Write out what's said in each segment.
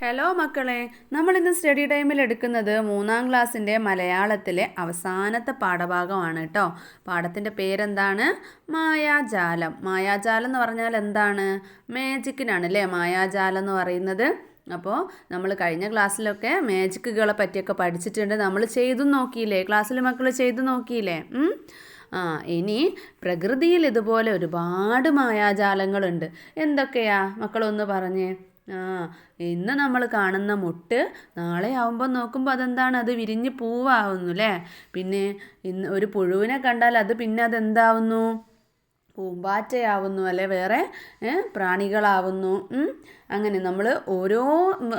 Hello മക്കളെ, നമ്മളിന്ന് study ടൈമിൽ എടുക്കുന്നത് 3-ാം ക്ലാസ്സിൻ്റെ മലയാളത്തിലെ അവസാനത്തെ പാഠഭാഗമാണ് കേട്ടോ. പാഠത്തിൻ്റെ പേരെന്താണ്? മായാജാലം. മായാജാലം എന്ന് പറഞ്ഞാൽ എന്താണ്? മാജിക്കിനാണ് അല്ലേ മായാജാലം എന്ന് പറയുന്നത്. അപ്പോൾ നമ്മൾ കഴിഞ്ഞ ക്ലാസ്സിലൊക്കെ മാജിക്കുകളെ പറ്റിയൊക്കെ പഠിച്ചിട്ടുണ്ട്. നമ്മൾ ചെയ്തു നോക്കിയില്ലേ? ക്ലാസ്സിൽ മക്കൾ ചെയ്തു നോക്കിയില്ലേ? ഇനി പ്രകൃതിയിൽ ഇതുപോലെ ഒരുപാട് മായാജാലങ്ങളുണ്ട്. എന്തൊക്കെയാ മക്കളൊന്ന് പറഞ്ഞേ. ഇന്ന് നമ്മൾ കാണുന്ന മുട്ട് നാളെ ആവുമ്പോൾ നോക്കുമ്പോൾ അതെന്താണ്? അത് വിരിഞ്ഞ് പൂവാവുന്നു അല്ലേ? പിന്നെ ഇന്ന് ഒരു പുഴുവിനെ കണ്ടാൽ അത് പിന്നെ അതെന്താവുന്നു? പൂമ്പാറ്റയാവുന്നു അല്ലെ? വേറെ പ്രാണികളാവുന്നു. അങ്ങനെ നമ്മൾ ഓരോ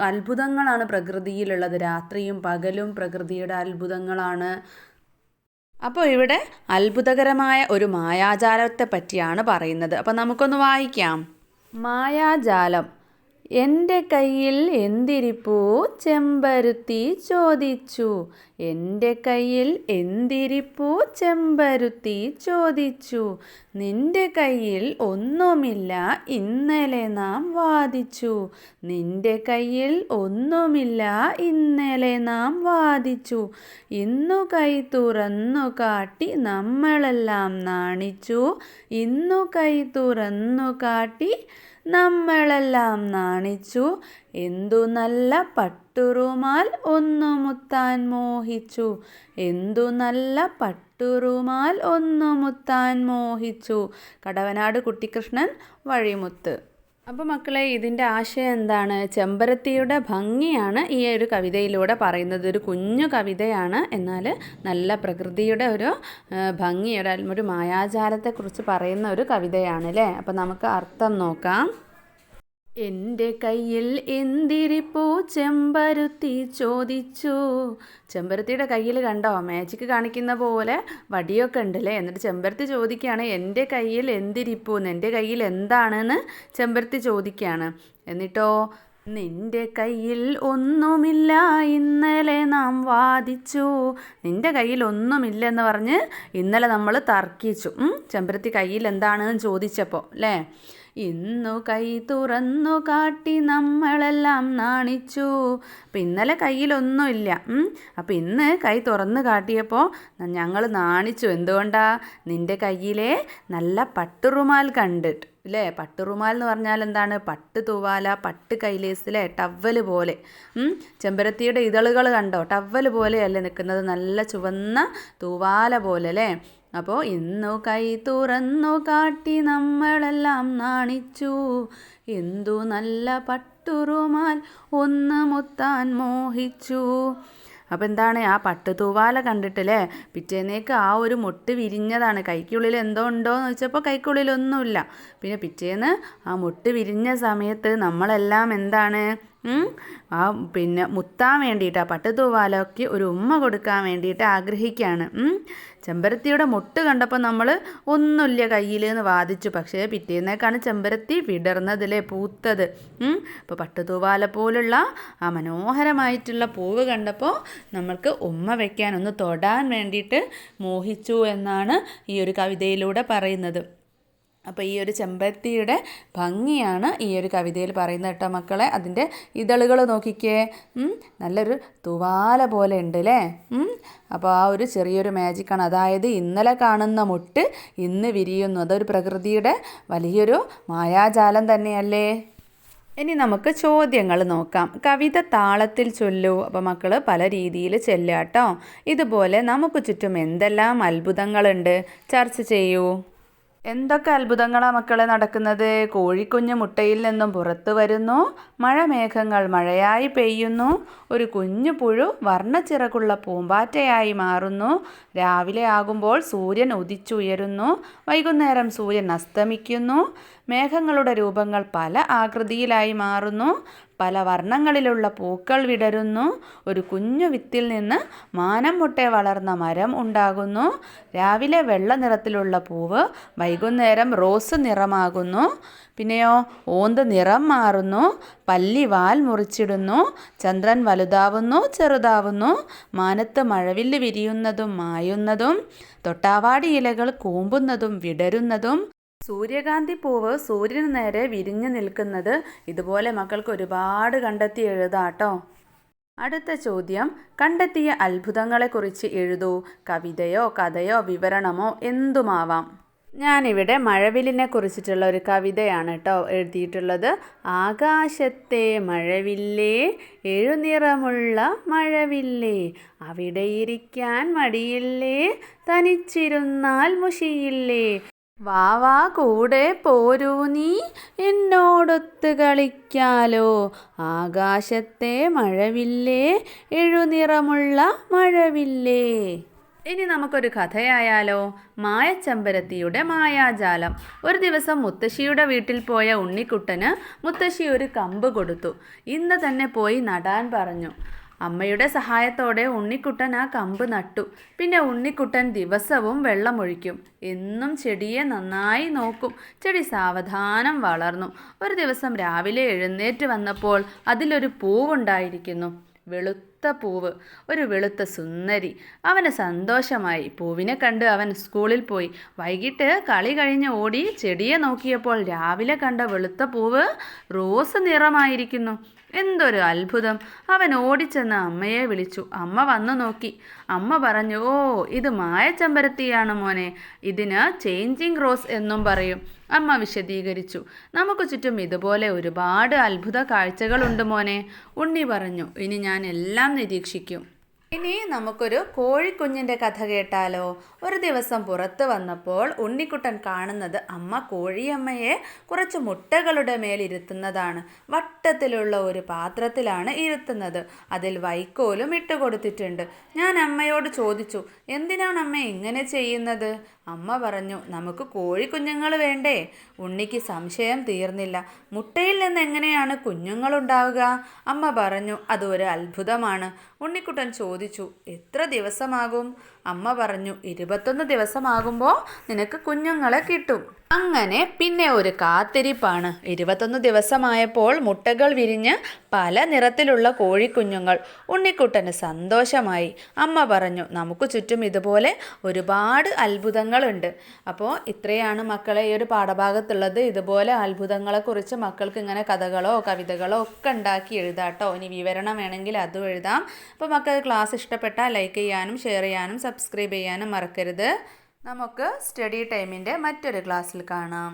അത്ഭുതങ്ങളാണ് പ്രകൃതിയിലുള്ളത്. രാത്രിയും പകലും പ്രകൃതിയുടെ അത്ഭുതങ്ങളാണ്. അപ്പോൾ ഇവിടെ അത്ഭുതകരമായ ഒരു മായാജാലത്തെ പറ്റിയാണ് പറയുന്നത്. അപ്പോൾ നമുക്കൊന്ന് വായിക്കാം. മായാജാലം. എൻ്റെ കയ്യിൽ എന്തിരിപ്പൂ? ചെമ്പരുത്തി ചോദിച്ചു. എൻ്റെ കയ്യിൽ എന്തിരിപ്പൂ? ചെമ്പരുത്തി ചോദിച്ചു. നിൻ്റെ കയ്യിൽ ഒന്നുമില്ല, ഇന്നലെ നാം വാദിച്ചു. നിൻ്റെ കയ്യിൽ ഒന്നുമില്ല, ഇന്നലെ നാം വാദിച്ചു. ഇന്നു കൈ തുറന്നു കാട്ടി നമ്മളെല്ലാം നാണിച്ചു. ഇന്നു കൈ തുറന്നു കാട്ടി നമ്മളെല്ലാം നാണിച്ചു. എന്തു നല്ല പട്ടുറുമാൽ ഒന്നു മുത്താൻ മോഹിച്ചു. എന്തു നല്ല പട്ടുറുമാൽ ഒന്നു മുത്താൻ മോഹിച്ചു. കടവനാട് കുട്ടിക്കൃഷ്ണൻ വഴിമുത്ത്. അപ്പോൾ മക്കളെ, ഇതിൻ്റെ ആശയം എന്താണ്? ചെമ്പരത്തിയുടെ ഭംഗിയാണ് ഈ ഒരു കവിതയിലൂടെ പറയുന്നത്. ഒരു കുഞ്ഞു കവിതയാണ്, എന്നാൽ നല്ല പ്രകൃതിയുടെ ഒരു ഭംഗിയുടെ ഒരു മായാജാലത്തെക്കുറിച്ച് പറയുന്ന ഒരു കവിതയാണ് അല്ലേ? അപ്പോൾ നമുക്ക് അർത്ഥം നോക്കാം. എൻ്റെ കയ്യിൽ എന്തിരിപ്പൂ? ചെമ്പരുത്തി ചോദിച്ചു. ചെമ്പരത്തിയുടെ കയ്യിൽ കണ്ടോ മാജിക്ക് കാണിക്കുന്ന പോലെ വടിയൊക്കെ ഉണ്ടല്ലേ? എന്നിട്ട് ചെമ്പരത്തി ചോദിക്കുകയാണ് എൻ്റെ കയ്യിൽ എന്തിരിപ്പൂ, എൻ്റെ കയ്യിൽ എന്താണെന്ന് ചെമ്പരത്തി ചോദിക്കുകയാണ്. എന്നിട്ടോ നിൻ്റെ കയ്യിൽ ഒന്നുമില്ല, ഇന്നലെ നാം വാദിച്ചു. നിൻ്റെ കയ്യിൽ ഒന്നുമില്ലെന്ന് പറഞ്ഞ് ഇന്നലെ നമ്മൾ തർക്കിച്ചു. ചെമ്പരത്തി കയ്യിൽ എന്താണെന്ന് ചോദിച്ചപ്പോൾ അല്ലേ? ഇന്നു കൈ തുറന്നു കാട്ടി നമ്മളെല്ലാം നാണിച്ചു. അപ്പം ഇന്നലെ കയ്യിലൊന്നുമില്ല. അപ്പം ഇന്ന് കൈ തുറന്ന് കാട്ടിയപ്പോൾ ഞങ്ങൾ നാണിച്ചു. എന്തുകൊണ്ടാ? നിൻ്റെ കയ്യിലെ നല്ല പട്ടുറുമാൽ കണ്ടിട്ട് അല്ലേ? പട്ടുറുമാൽ എന്ന് പറഞ്ഞാൽ എന്താണ്? പട്ട് തൂവാല, പട്ട് കൈലേസിലെ ടവ്വൽ പോലെ. ചെമ്പരത്തിയുടെ ഇതളുകൾ കണ്ടോ? ടവ്വൽ പോലെയല്ലേ നിൽക്കുന്നത്? നല്ല ചുവന്ന തൂവാല പോലെ അല്ലേ? അപ്പോൾ ഇന്നു കൈ തുറന്നു കാട്ടി നമ്മളെല്ലാം നാണിച്ചു. എന്തു നല്ല പട്ടുറുമാൽ ഒന്ന് മുത്താൻ മോഹിച്ചു. അപ്പോൾ എന്താണ്? ആ പട്ടുതൂവാല കണ്ടിട്ടില്ലേ? പിറ്റേന്നേക്ക് ആ ഒരു മുട്ട് വിരിഞ്ഞതാണ്. കൈക്കുള്ളിൽ എന്തോ ഉണ്ടോയെന്ന് ചോദിച്ചപ്പോൾ കൈക്കുള്ളിലൊന്നുമില്ല. പിന്നെ പിറ്റേന്ന് ആ മുട്ട് വിരിഞ്ഞ സമയത്ത് നമ്മളെല്ലാം എന്താണ് പിന്നെ മുത്താൻ വേണ്ടിയിട്ട് ആ പട്ടുതൂവാലയ്ക്ക് ഒരു ഉമ്മ കൊടുക്കാൻ വേണ്ടിയിട്ട് ആഗ്രഹിക്കുകയാണ്. ചെമ്പരത്തിയുടെ മുട്ട് കണ്ടപ്പോൾ നമ്മൾ ഒന്നുമില്ല കയ്യിൽ എന്ന് വാദിച്ചു. പക്ഷേ പിറ്റേന്നേക്കാണ് ചെമ്പരത്തി വിടർന്നതിലെ പൂത്തത്. അപ്പോൾ പട്ടുതൂവാല പോലുള്ള ആ മനോഹരമായിട്ടുള്ള പൂവ് കണ്ടപ്പോൾ നമ്മൾക്ക് ഉമ്മ വയ്ക്കാൻ, ഒന്ന് തൊടാൻ വേണ്ടിയിട്ട് മോഹിച്ചു എന്നാണ് ഈ ഒരു കവിതയിലൂടെ പറയുന്നത്. അപ്പോൾ ഈ ഒരു ചെമ്പരത്തിയുടെ ഭംഗിയാണ് ഈ ഒരു കവിതയിൽ പറയുന്നത് കേട്ടോ മക്കളെ. അതിൻ്റെ ഇതളുകൾ നോക്കിക്കേ, നല്ലൊരു തൂവാല പോലെ ഉണ്ട് അല്ലേ? അപ്പോൾ ആ ഒരു ചെറിയൊരു മാജിക്കാണ്. അതായത് ഇന്നലെ കാണുന്ന മുട്ട് ഇന്ന് വിരിയുന്നു. അതൊരു പ്രകൃതിയുടെ വലിയൊരു മായാജാലം തന്നെയല്ലേ? ഇനി നമുക്ക് ചോദ്യങ്ങൾ നോക്കാം. കവിത താളത്തിൽ ചൊല്ലൂ. അപ്പോൾ മക്കൾ പല രീതിയിൽ ചൊല്ലുക കേട്ടോ. ഇതുപോലെ നമുക്ക് ചുറ്റും എന്തെല്ലാം അത്ഭുതങ്ങളുണ്ട് ചർച്ച ചെയ്യൂ. എന്തൊക്കെ അത്ഭുതങ്ങളാണ് മക്കളെ നടക്കുന്നത്? കോഴിക്കുഞ്ഞ് മുട്ടയിൽ നിന്നും പുറത്തു വരുന്നു. മഴമേഘങ്ങൾ മഴയായി പെയ്യുന്നു. ഒരു കുഞ്ഞു പുഴു വർണ്ണച്ചിറകുള്ള പൂമ്പാറ്റയായി മാറുന്നു. രാവിലെ ആകുമ്പോൾ സൂര്യൻ ഉദിച്ചുയരുന്നു. വൈകുന്നേരം സൂര്യൻ അസ്തമിക്കുന്നു. മേഘങ്ങളുടെ രൂപങ്ങൾ പല ആകൃതിയിലായി മാറുന്നു. പല വർണ്ണങ്ങളിലുള്ള പൂക്കൾ വിടരുന്നു. ഒരു കുഞ്ഞു വിത്തിൽ നിന്ന് മാനം മുട്ടെ വളർന്ന മരം ഉണ്ടാകുന്നു. രാവിലെ വെള്ള നിറത്തിലുള്ള പൂവ് വൈകുന്നേരം റോസ് നിറമാകുന്നു. പിന്നെയോ ഓന്ത് നിറം മാറുന്നു. പല്ലി വാൽ മുറിച്ചിടുന്നു. ചന്ദ്രൻ വലുതാവുന്നു, ചെറുതാവുന്നു. മാനത്ത് മഴവില്ല് വിരിയുന്നതും മായുന്നതും. തൊട്ടാവാടി ഇലകൾ കൂമ്പുന്നതും വിടരുന്നതും. സൂര്യകാന്തി പൂവ് സൂര്യന് നേരെ വിരിഞ്ഞു നിൽക്കുന്നത്. ഇതുപോലെ മക്കൾക്ക് ഒരുപാട് കണ്ടെത്തി എഴുതാട്ടോ. അടുത്ത ചോദ്യം, കണ്ടെത്തിയ അത്ഭുതങ്ങളെക്കുറിച്ച് എഴുതൂ. കവിതയോ കഥയോ വിവരണമോ എന്തുമാവാം. ഞാനിവിടെ മഴവില്ലിനെ കുറിച്ചിട്ടുള്ള ഒരു കവിതയാണ് കേട്ടോ എഴുതിയിട്ടുള്ളത്. ആകാശത്തെ മഴവില്ലേ, എഴുനിറമുള്ള മഴവില്ലേ, അവിടെ ഇരിക്കാൻ മടിയില്ലേ, തനിച്ചിരുന്നാൽ മുഷിയില്ലേ, വാ വാ കൂടെ പോരൂ നീ, എന്നോടൊത്ത് കളിക്കാലോ, ആകാശത്തെ മഴവില്ലേ, എഴുനിറമുള്ള മഴവില്ലേ. ഇനി നമുക്കൊരു കഥയായാലോ. മായച്ചമ്പരത്തിയുടെ മായാജാലം. ഒരു ദിവസം മുത്തശ്ശിയുടെ വീട്ടിൽ പോയ ഉണ്ണിക്കുട്ടന് മുത്തശ്ശി ഒരു കമ്പ് കൊടുത്തു. ഇന്ന് തന്നെ പോയി നടാൻ പറഞ്ഞു. അമ്മയുടെ സഹായത്തോടെ ഉണ്ണിക്കുട്ടൻ ആ കമ്പ് നട്ടു. പിന്നെ ഉണ്ണിക്കുട്ടൻ ദിവസവും വെള്ളമൊഴിക്കും. എന്നും ചെടിയെ നന്നായി നോക്കും. ചെടി സാവധാനം വളർന്നു. ഒരു ദിവസം രാവിലെ എഴുന്നേറ്റ് വന്നപ്പോൾ അതിലൊരു പൂവുണ്ടായിരിക്കുന്നു. വെളുത്ത പൂവ്, ഒരു വെളുത്ത സുന്ദരി. അവന് സന്തോഷമായി. പൂവിനെ കണ്ട് അവൻ സ്കൂളിൽ പോയി. വൈകിട്ട് കളി കഴിഞ്ഞ് ഓടി ചെടിയെ നോക്കിയപ്പോൾ രാവിലെ കണ്ട വെളുത്ത പൂവ് റോസ് നിറമായിരിക്കുന്നു. എന്തൊരു അത്ഭുതം! അവൻ ഓടിച്ചെന്ന് അമ്മയെ വിളിച്ചു. അമ്മ വന്നു നോക്കി. അമ്മ പറഞ്ഞു, ഓ, ഇത് മായച്ചമ്പരത്തിയാണ് മോനെ. ഇതിന് ചേഞ്ചിങ് റോസ് എന്നും പറയും. അമ്മ വിശദീകരിച്ചു. നമുക്ക് ചുറ്റും ഇതുപോലെ ഒരുപാട് അത്ഭുത കാഴ്ചകളുണ്ട് മോനെ. ഉണ്ണി പറഞ്ഞു, ഇനി ഞാൻ എല്ലാം നിരീക്ഷിക്കും. ഇനി നമുക്കൊരു കോഴിക്കുഞ്ഞിൻ്റെ കഥ കേട്ടാലോ. ഒരു ദിവസം പുറത്ത് വന്നപ്പോൾ ഉണ്ണിക്കുട്ടൻ കാണുന്നത് അമ്മ കോഴിയമ്മയെ കുറച്ച് മുട്ടകളുടെ മേലിരുത്തുന്നതാണ്. വട്ടത്തിലുള്ള ഒരു പാത്രത്തിലാണ് ഇരുത്തുന്നത്. അതിൽ വൈക്കോലും ഇട്ട് കൊടുത്തിട്ടുണ്ട്. ഞാൻ അമ്മയോട് ചോദിച്ചു, എന്തിനാണ് അമ്മ ഇങ്ങനെ ചെയ്യുന്നത്? അമ്മ പറഞ്ഞു, നമുക്ക് കോഴിക്കുഞ്ഞുങ്ങൾ വേണ്ടേ? ഉണ്ണിക്ക് സംശയം തീർന്നില്ല. മുട്ടയിൽ നിന്ന് എങ്ങനെയാണ് കുഞ്ഞുങ്ങളുണ്ടാവുക? അമ്മ പറഞ്ഞു, അതൊരു അത്ഭുതമാണ്. ഉണ്ണിക്കുട്ടൻ ചോദിച്ചു, എത്ര ദിവസമാകും? അമ്മ പറഞ്ഞു, 21 ദിവസമാകുമ്പോൾ നിനക്ക് കുഞ്ഞുങ്ങളെ കിട്ടും. അങ്ങനെ പിന്നെ ഒരു കാത്തിരിപ്പാണ്. 21 ദിവസമായപ്പോൾ മുട്ടകൾ വിരിഞ്ഞ് പല നിറത്തിലുള്ള കോഴിക്കുഞ്ഞുങ്ങൾ. ഉണ്ണിക്കുട്ടന് സന്തോഷമായി. അമ്മ പറഞ്ഞു, നമുക്ക് ചുറ്റും ഇതുപോലെ ഒരുപാട് അത്ഭുതങ്ങളുണ്ട്. അപ്പോൾ ഇത്രയാണ് മക്കളെ ഈ ഒരു പാഠഭാഗത്തുള്ളത്. ഇതുപോലെ അത്ഭുതങ്ങളെക്കുറിച്ച് മക്കൾക്ക് ഇങ്ങനെ കഥകളോ കവിതകളോ ഒക്കെ ഉണ്ടാക്കി എഴുതാട്ടോ. ഇനി വിവരണം വേണമെങ്കിൽ അതും എഴുതാം. അപ്പോൾ മക്കൾക്ക് ക്ലാസ് ഇഷ്ടപ്പെട്ടാൽ ലൈക്ക് ചെയ്യാനും ഷെയർ ചെയ്യാനും സബ്സ്ക്രൈബ് ചെയ്യാനും മറക്കരുത്. നമുക്ക് സ്റ്റഡി ടൈമിൻ്റെ മറ്റൊരു ക്ലാസ്സിൽ കാണാം.